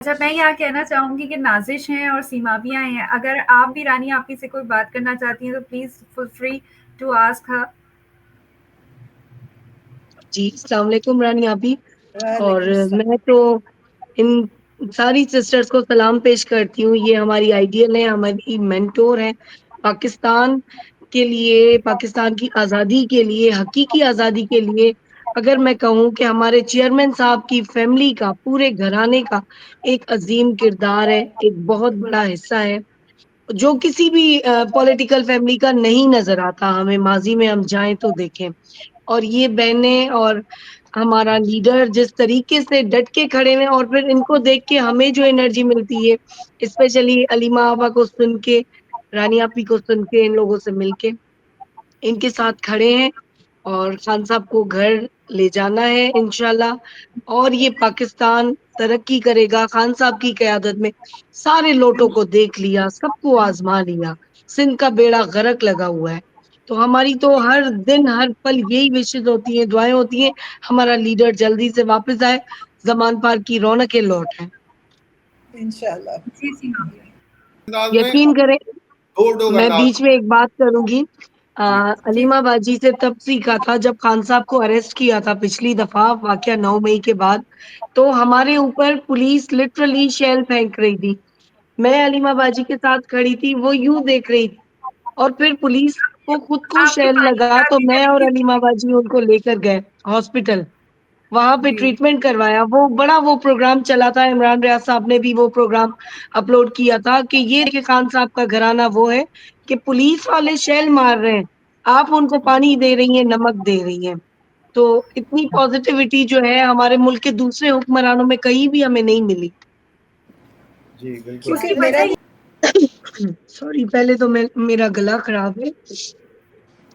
اچھا، میں یہاں کہنا چاہوں گی کہ نازش ہیں اور سیمابیاں ہیں. اگر آپ بھی رانی آپی سے کوئی بات کرنا چاہتی ہیں تو please feel free to ask her. جی السلام علیکم رانی آپی. اور وعلیکم السلام. میں تو ان ساری سسٹرز کو سلام پیش کرتی ہوں. یہ ہماری آئیڈیل ہے، ہماری مینٹور ہے پاکستان کے لیے، پاکستان کی آزادی کے لیے، حقیقی آزادی کے لیے. اگر میں کہوں کہ ہمارے چیئرمین صاحب کی فیملی کا، پورے گھرانے کا ایک عظیم کردار ہے، ایک بہت بڑا حصہ ہے جو کسی بھی پولیٹیکل فیملی کا نہیں نظر آتا. ہمیں ماضی میں ہم جائیں تو دیکھیں، اور یہ بہنیں اور ہمارا لیڈر جس طریقے سے ڈٹ کے کھڑے ہیں، اور پھر ان کو دیکھ کے ہمیں جو انرجی ملتی ہے، اسپیشلی علیمہ آپا کو سن کے، رانی آپی کو سن کے، ان لوگوں سے مل کے ان کے ساتھ کھڑے ہیں. اور خان صاحب کو گھر لے جانا ہے انشاءاللہ، اور یہ پاکستان ترقی کرے گا. خان صاحب کی قیادت میں سارے لوٹوں کو دیکھ لیا، سب کو آزما لیا، سندھ کا بیڑا غرق لگا ہوا ہے. تو ہماری تو ہر دن ہر پل یہی وشز ہوتی ہیں، دعائیں ہوتی ہیں ہمارا لیڈر جلدی سے واپس آئے، زمان پار کی رونقیں لوٹ ہیں. انشاءاللہ. جی سیمابیا. یقین کریں، میں بیچ میں ایک بات کروں گی. جی علیمہ باجی سے تب سیکھا تھا جب خان صاحب کو اریسٹ کیا تھا پچھلی دفعہ، واقعہ 9 مئی کے بعد. تو ہمارے اوپر پولیس لٹرلی شیل پھینک رہی تھی. میں علیمہ باجی کے ساتھ کھڑی تھی، وہ یوں دیکھ رہی تھی، اور پھر پولیس کو خود کو آپ کی شیل بات لگا تو میں اور علیمہ باجی ان کو لے کر گئے ہاسپٹل. وہاں پہ جی ٹریٹمنٹ کروایا. وہ بڑا وہ پروگرام چلا تھا، عمران ریاض صاحب نے بھی وہ پروگرام اپلوڈ کیا تھا کہ یہ کہ خان صاحب کا گھرانہ وہ ہے کہ پولیس والے شیل مار رہے ہیں، آپ ان کو پانی دے رہی ہیں، نمک دے رہی ہیں. تو اتنی پازیٹیوٹی جو ہے ہمارے ملک کے دوسرے حکمرانوں میں کہیں بھی ہمیں نہیں ملی. جی بالکل. اس کی کیونکہ وجہ میرا سوری، پہلے تو میرا گلا خراب ہے.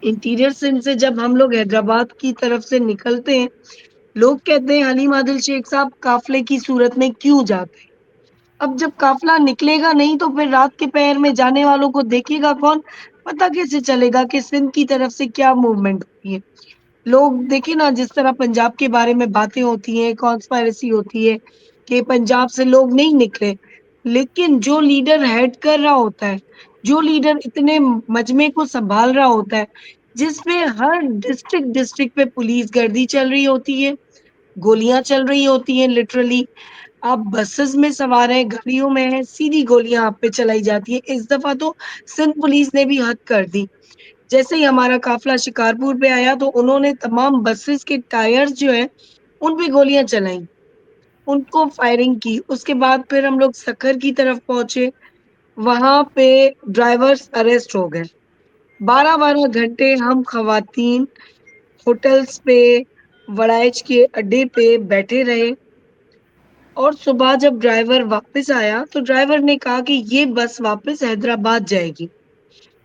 انٹیریئر سندھ سے جب ہم لوگ حیدرآباد کی طرف سے نکلتے ہیں، لوگ کہتے ہیں حلیم عادل شیخ صاحب قافلے کی صورت میں کیوں جاتے ہیں. اب جب قافلہ نکلے گا نہیں تو پھر رات کے پہر میں جانے والوں کو دیکھے گا کون؟ پتا کیسے چلے گا کہ سندھ کی طرف سے کیا موومنٹ ہوتی ہے. لوگ دیکھیں نا، جس طرح پنجاب کے بارے میں باتیں ہوتی ہیں، کانسپائرسی ہوتی ہے کہ پنجاب سے لوگ نہیں نکلے، لیکن جو لیڈر ہیڈ کر رہا ہوتا ہے، جو لیڈر اتنے مجمع کو سنبھال رہا ہوتا ہے، جس میں ہر ڈسٹرکٹ پہ پولیس گردی چل رہی ہوتی ہے، گولیاں چل رہی ہوتی ہیں لٹرلی. آپ بسز میں سوار ہیں، گاڑیوں میں ہیں، سیدھی گولیاں آپ پہ چلائی جاتی ہے. اس دفعہ تو سندھ پولیس نے بھی حد کر دی. جیسے ہی ہمارا قافلہ شکارپور پہ آیا تو انہوں نے تمام بسز کے ٹائر جو ہیں ان پہ گولیاں چلائیں، ان کو فائرنگ کی. اس کے بعد پھر ہم لوگ سکھر کی طرف پہنچے، وہاں پہ ڈرائیورز اریسٹ ہو گئے. 12 12 گھنٹے ہم خواتین ہوٹلز پہ، وڑائچ کے اڈے پہ بیٹھے رہے. اور صبح جب ڈرائیور واپس آیا تو ڈرائیور نے کہا کہ یہ بس واپس حیدرآباد جائے گی.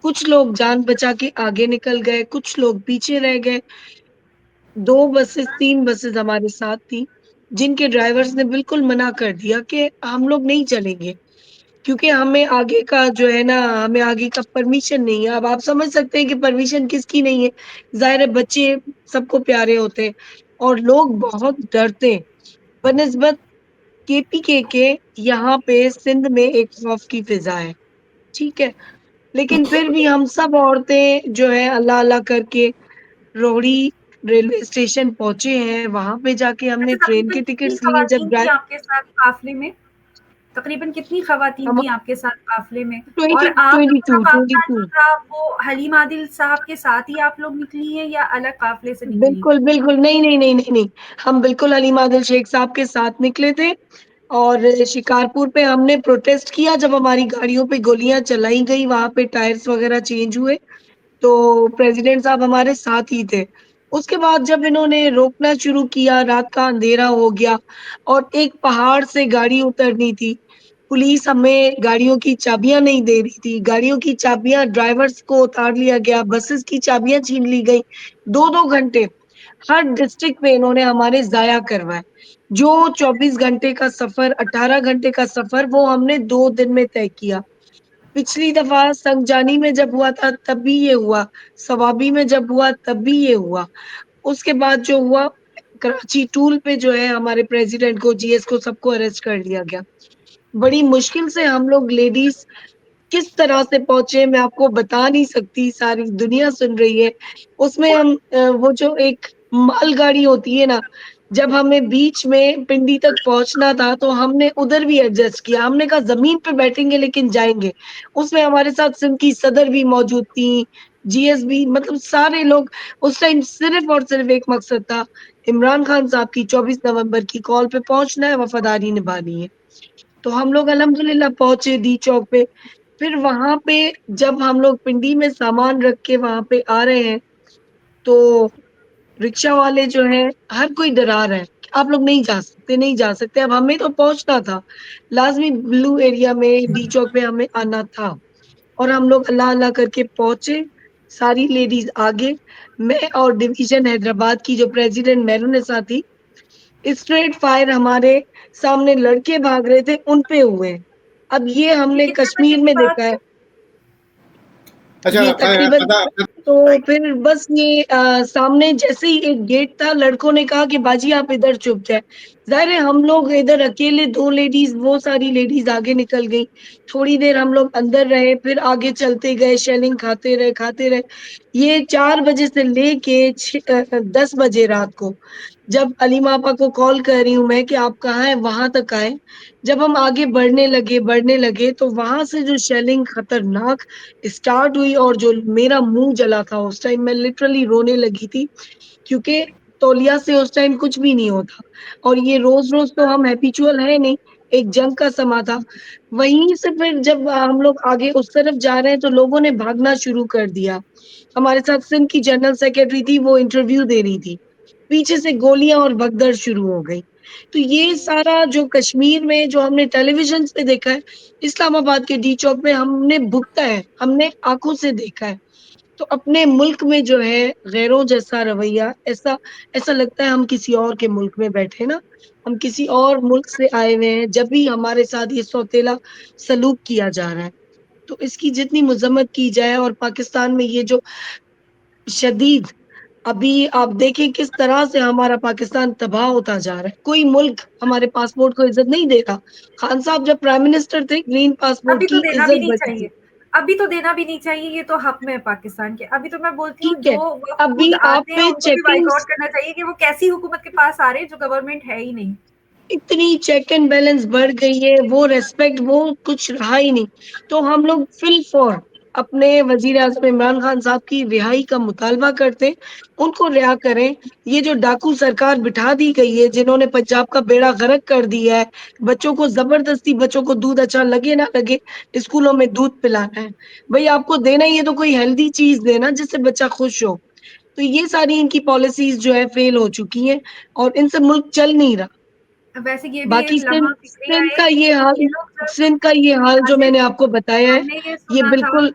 کچھ لوگ جان بچا کے آگے نکل گئے، کچھ لوگ پیچھے رہ گئے. 2 بسز 3 بسز ہمارے ساتھ تھی، جن کے ڈرائیورز نے بالکل منع کر دیا کہ ہم لوگ نہیں چلیں گے، کیونکہ ہمیں آگے کا جو ہے نا، ہمیں آگے کا پرمیشن نہیں ہے. اب آپ سمجھ سکتے ہیں کہ پرمیشن کس کی نہیں ہے. ظاہر بچے سب کو پیارے ہوتے اور لوگ بہت ڈرتے بنسبت کے یہاں پہ سندھ میں ایک خوف کی فضا ہے. ٹھیک ہے، لیکن پھر بھی ہم سب عورتیں جو ہے اللہ اللہ کر کے روہڑی ریلوے اسٹیشن پہنچے ہیں. وہاں پہ جا کے ہم نے اچھا، ٹرین تقریباً کے کتنی ٹکٹس لیے. خواتین جب تھیں آپ کے ساتھ قافلے میں؟ تقریباً کتنی خواتین ہم تھیں آپ کے ساتھ قافلے میں؟ اور 20 آپ لوگوں کا 22 قافلہ 22 جو تھا وہ حلیم عادل صاحب کے ساتھ ہی آپ لوگ نکلی ہیں یا الگ قافلے سے نکلی؟ بالکل بالکل، نہیں نہیں نہیں نہیں نہیں، ہم بالکل علیم عادل شیخ صاحب کے ساتھ نکلے تھے. اور شکارپور پہ ہم نے پروٹیسٹ کیا جب ہماری گاڑیوں پہ گولیاں چلائی گئی، وہاں پہ ٹائرس وغیرہ چینج ہوئے تو پریزیڈنٹ صاحب ہمارے ساتھ ہی تھے. اس کے بعد جب انہوں نے روکنا شروع کیا، رات کا اندھیرا ہو گیا اور ایک پہاڑ سے گاڑی اترنی تھی. پولیس ہمیں گاڑیوں کی چابیاں نہیں دے رہی تھی، گاڑیوں کی چابیاں ڈرائیورز کو اتار لیا گیا، بسز کی چابیاں چھین لی گئی. 2 2 گھنٹے ہر ڈسٹرکٹ میں انہوں نے ہمارے ضائع کروائے. جو 24 گھنٹے کا سفر، 18 گھنٹے کا سفر، وہ ہم نے 2 دن میں طے کیا. پچھلی دفعہ سنگجانی میں جب ہوا تھا تب بھی یہ ہوا، سوابی میں جب ہوا تب بھی یہ ہوا. اس کے بعد جو ہوا کراچی ٹول پہ جو ہے ہمارے پریزیڈنٹ کو، جی ایس کو، سب کو اریسٹ کر لیا گیا. بڑی مشکل سے ہم لوگ لیڈیز کس طرح سے پہنچے میں آپ کو بتا نہیں سکتی، ساری دنیا سن رہی ہے۔ اس میں ہم وہ جو ایک مال گاڑی ہوتی ہے نا، جب ہمیں بیچ میں پنڈی تک پہنچنا تھا تو ہم نے ادھر بھی ایڈجسٹ کیا، ہم نے کہا زمین پہ بیٹھیں گے لیکن جائیں گے۔ اس میں ہمارے ساتھ سندھ کی صدر بھی موجود تھی، جی ایس بھی، مطلب سارے لوگ۔ اس ٹائم صرف اور صرف ایک مقصد تھا، عمران خان صاحب کی 24 نومبر کی کال پہ پہنچنا ہے، وفاداری نبھانی ہے۔ تو ہم لوگ الحمدللہ پہنچے ڈی چوک پہ۔ پھر وہاں پہ جب ہم لوگ پنڈی میں سامان رکھ کے وہاں پہ آ رہے ہیں تو رکشا والے جو ہے ہر کوئی ڈرا رہا ہے کہ آپ لوگ نہیں جا سکتے، نہیں جا سکتے۔ اب ہمیں تو پہنچنا تھا لازمی، بلو ایریا میں ڈی چوک پہ ہمیں آنا تھا، اور ہم لوگ اللہ اللہ کر کے پہنچے، ساری لیڈیز آگے، میں اور ڈویژن حیدرآباد کی جو پریزیڈنٹ میرونسا تھی، اسٹریٹ فائر ہمارے سامنے لڑکے بھاگ رہے تھے ان پہ ہوئے۔ اب یہ ہم یہ نے کتنے بجے کشمیر کی میں بات دیکھا ہے، ہے؟ اچھا یہ تقریباً۔ تو پھر بس یہ سامنے جیسے ہی ایک گیٹ تھا، لڑکوں نے کہا کہ باجی آپ ادھر چھپ جائے۔ ظاہر ہے ہم لوگ ادھر اکیلے، دو لیڈیز، وہ ساری لیڈیز آگے نکل گئی۔ تھوڑی دیر ہم لوگ اندر رہے، پھر آگے چلتے گئے، شیلنگ کھاتے رہے۔ یہ 4 بجے سے لے کے 10 بجے رات کو، جب علیم آپا کو کال کر رہی ہوں میں کہ آپ کہاں ہیں، وہاں تک آئے۔ جب ہم آگے بڑھنے لگے تو وہاں سے جو شیلنگ خطرناک اسٹارٹ ہوئی، اور جو میرا منہ جلا تھا اس ٹائم، میں لٹرلی رونے لگی تھی، کیونکہ تولیا سے اس ٹائم کچھ بھی نہیں ہوتا، اور یہ روز روز تو ہم ہیپیچول ہے نہیں، ایک جنگ کا سما تھا۔ وہیں سے پھر جب ہم لوگ آگے اس طرف جا رہے ہیں تو لوگوں نے بھاگنا شروع کر دیا۔ ہمارے ساتھ سندھ کی جنرل سیکرٹری تھی، وہ انٹرویو دے رہی تھی، پیچھے سے گولیاں اور بھگدڑ شروع ہو گئی۔ تو یہ سارا جو کشمیر میں جو ہم نے ٹیلی ویژن سے دیکھا ہے، اسلام آباد کے ڈی چوک میں ہم نے بھگتا ہے، ہم نے آنکھوں سے دیکھا ہے۔ تو اپنے ملک میں جو ہے غیروں جیسا رویہ، ایسا لگتا ہے ہم کسی اور کے ملک میں بیٹھے نا، ہم کسی اور ملک سے آئے ہوئے ہیں، جب بھی ہمارے ساتھ یہ سوتیلا سلوک کیا جا رہا ہے۔ تو اس کی جتنی مذمت کی جائے، اور پاکستان میں یہ جو شدید، ابھی آپ دیکھیں کس طرح سے ہمارا پاکستان تباہ ہوتا جا رہا ہے، کوئی ملک ہمارے پاسپورٹ کو عزت نہیں دے گا۔ خان صاحب جب پرائم منسٹر تھے، گرین پاسپورٹ ابھی تو کی دینا بھی عزت نہیں بچی تھی۔ چاہیے، ابھی تو دینا بھی نہیں چاہیے، یہ تو حق میں ہے پاکستان کے۔ ابھی تو میں بولتی ہوں ٹھیک جو ہے، وقت ابھی خود آپ آتے ہیں پہ ان کو بھی چیکنگ، بائیک آؤٹ کرنا چاہیے کہ وہ کیسی حکومت کے پاس آ رہے ہیں جو گورنمنٹ ہے ہی نہیں۔ اتنی چیک اینڈ بیلنس بڑھ گئی ہے، وہ ریسپیکٹ وہ کچھ رہا ہی نہیں۔ تو ہم لوگ فل فور اپنے وزیر اعظم عمران خان صاحب کی رہائی کا مطالبہ کرتے، ان کو رہا کریں۔ یہ جو ڈاکو سرکار بٹھا دی گئی ہے، جنہوں نے پنجاب کا بیڑا غرق کر دیا ہے، بچوں کو زبردستی، بچوں کو دودھ اچھا لگے نہ لگے اسکولوں میں دودھ پلانا ہے۔ بھئی آپ کو دینا ہی ہے تو کوئی ہیلدی چیز دینا جس سے بچہ خوش ہو۔ تو یہ ساری ان کی پالیسیز جو ہے فیل ہو چکی ہیں، اور ان سے ملک چل نہیں رہا۔ ویسے یہ بھی باقی ایک لمحہ فکریہ سندھ ہے کا کہ یہ حال، یہ لوگ جب سندھ کا یہ حال جو میں ناصر، نے آپ کو بتایا ہے، ہم نے یہ یہ سنا تھا، بالکل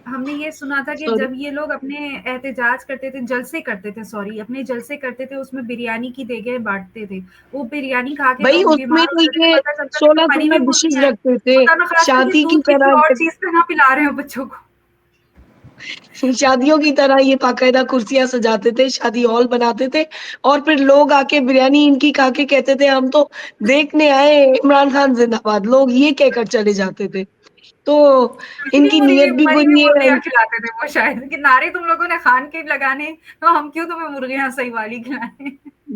ہم نے یہ سنا تھا کہ سوری۔ جب یہ لوگ اپنے احتجاج کرتے تھے، جلسے کرتے تھے، سوری اپنے جلسے کرتے تھے، اس میں بریانی کی دیگیں بانٹتے تھے، وہ بریانی کھا کے بھائی لوگ اس میں بیمار تو ہوتے تھے، یہ پتہ چلتا تھا کہ سولہ پری سولہ بھی ڈشز بولتی ہیں، رکھتے تھے، خدا نخواستہ کہ شادی کی دودھ کسی طرح، اور چیز سے نہ پلا رہے ہو بچوں کو۔ شادیوں کی طرح یہ باقاعدہ کرسیاں سجاتے تھے، شادی ہال بناتے تھے، اور پھر لوگ آ کے بریانی ان کی کھا کے کہتے تھے ہم تو دیکھنے آئے عمران خان زندہ باد، لوگ یہ کہہ کر چلے جاتے تھے۔ تو ان کی نیت بھی مری ہوئی بری ہے۔ مرغیاں کھلاتے تھے وہ شاید، کہ نعرے تم لوگوں نے خان کے لگانے تو ہم کیوں تمہیں مرغیاں صحیح والی کھلائیں۔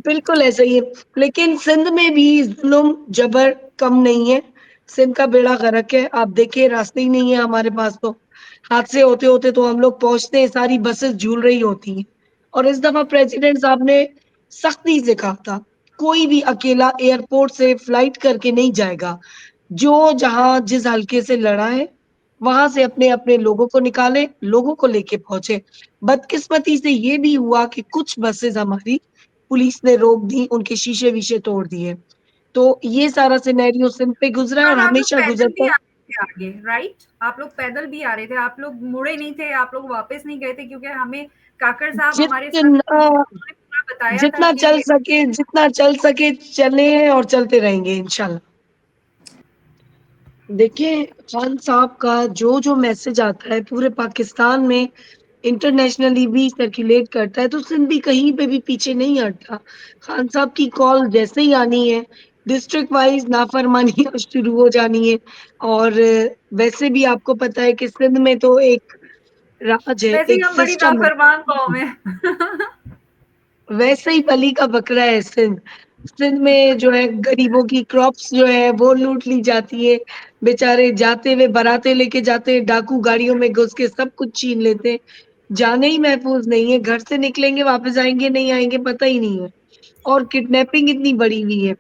بالکل ایسا ہی ہے، لیکن سندھ میں بھی ظلم جبر کم نہیں ہے، سندھ کا بیڑا غرق ہے۔ آپ دیکھیں راستے ہی نہیں ہے ہمارے پاس، تو حادثے ہوتے ہوتے تو ہم لوگ پہنچتے ہیں، ساری بسز جھول رہی ہوتی ہیں۔ اور اس دفعہ پریزیڈنٹ صاحب نے سختی سے کہا تھا کوئی بھی اکیلا ایئرپورٹ سے فلائٹ کر کے نہیں جائے گا، جو جہاں جس حلقے سے لڑا ہے وہاں سے اپنے اپنے لوگوں کو نکالے، لوگوں کو لے کے پہنچے۔ بدقسمتی سے یہ بھی ہوا کہ کچھ بسز ہماری پولیس نے روک دی، ان کے شیشے ویشے توڑ دیے۔ تو یہ سارا سینیریو سندھ پہ گزرا ہے اور آپ لوگ ہمیشہ پیدل گزرتا بھی ہے۔ آ رہے تھے آگے، رائٹ؟ آپ لوگ پیدل بھی آ رہے تھے، آپ لوگ مڑے نہیں تھے، آپ لوگ واپس نہیں گئے تھے، کیونکہ ہمیں کاکڑ صاحب ہمارے ساتھ جتنا موجود تھے، انہوں نے پورا بتایا تھا جتنا کہ چل سکے، جتنا چل سکے چلے ہیں اور چلتے رہیں گے انشاءاللہ۔ دیکھیں خان صاحب کا جو میسج آتا ہے پورے پاکستان میں انٹرنیشنلی بھی سرکولیٹ کرتا ہے، تو سندھ بھی کہیں پہ بھی پیچھے نہیں ہٹتا۔ خان صاحب کی کال جیسے ہی آنی ہے، ڈسٹرکٹ وائز نافرمانیاں شروع ہو جانی ہے. اور ویسے بھی آپ کو پتا ہے کہ سندھ میں تو ایک راج ہے, ویسے ہی ایک ہم بڑی سسٹم ہے. نافرمان قوم ہے. ویسے ہی بلی کا بکرا ہے سندھ. سندھ میں جو ہے غریبوں کی کراپس جو ہے وہ لوٹ لی جاتی ہے. بیچارے جاتے ہوئے براتے لے کے جاتے ہیں, ڈاکو گاڑیوں میں گھس کے سب کچھ چھین لیتے ہیں. جانے ہی محفوظ نہیں ہے, گھر سے نکلیں گے واپس آئیں گے نہیں آئیں گے پتہ ہی نہیں ہے. اور کڈنیپنگ اتنی بڑی ہوئی ہے.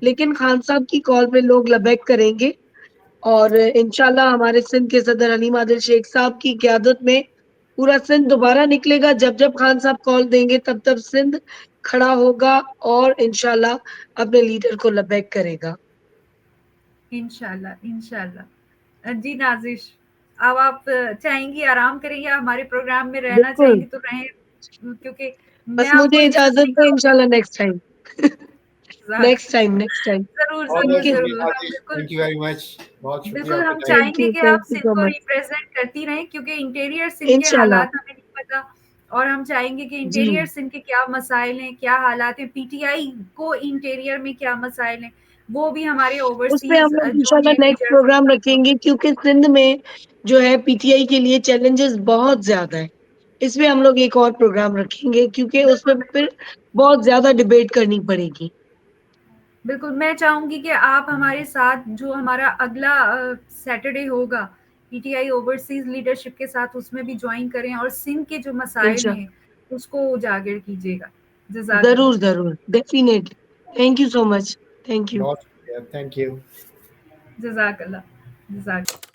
لیکن خان صاحب کی کال پہ لوگ لبیک کریں گے, اور انشاءاللہ ہمارے سندھ کے صدر حلیم عادل شیخ صاحب کی قیادت میں پورا سندھ دوبارہ نکلے گا. جب جب خان صاحب کال دیں گے تب تب سندھ کھڑا ہوگا اور انشاءاللہ اپنے لیڈر کو لبیک کرے گا. انشاءاللہ انشاءاللہ. جی نازش, اب آپ چاہیں گی آرام کریں یا ہمارے پروگرام میں رہنا بالکل, چاہیں گی تو رہیں, کیونکہ میں بس آپ کو مجھے اجازت اجازت نہیں دیں کروں انشاءاللہ نیکسٹ ٹائم. Next time. ضرور آل ضرور دا ٹھیک ہے, ضرور. ہم بیسٹ. بالکل تھینک یو ویری مچ. بہت شکریہ بالکل آپ کا ہم ٹائم. چاہیں گے کہ آپ سندھ سو کو مچ. ریپرزینٹ کرتی رہیں, کیونکہ انٹیریئر سندھ کے انشاءاللہ. حالات ہمیں نہیں پتا, اور ہم چاہیں گے کہ جی, انٹیریئر سندھ کے کیا مسائل ہیں, کیا حالات ہیں, پی ٹی آئی کو انٹیریئر میں کیا مسائل ہیں, وہ بھی ہمارے اس پہ اوورسیز ہم لوگ جو انشاءاللہ ہیں نیکسٹ لیڈرز پروگرام رکھیں گے, کیونکہ سندھ میں جو ہے پی ٹی آئی کے لیے چیلنجز بہت زیادہ ہے. اس میں ہم لوگ ایک اور پروگرام رکھیں گے, کیونکہ اس میں پھر بہت زیادہ ڈیبیٹ کرنی پڑے گی. بالکل. میں چاہوں گی کہ آپ ہمارے ساتھ جو ہمارا اگلا سیٹرڈے ہوگا P T I overseas leadership کے ساتھ, اس میں بھی جوائن کریں اور سندھ کے جو مسائل انشاء ہیں اس کو اجاگر کیجیے گا. جزاک ضرور اللہ. ضرور, definitely. Thank you so much. Thank you. بہت شکریہ. Thank you. جزاک اللہ. جزاک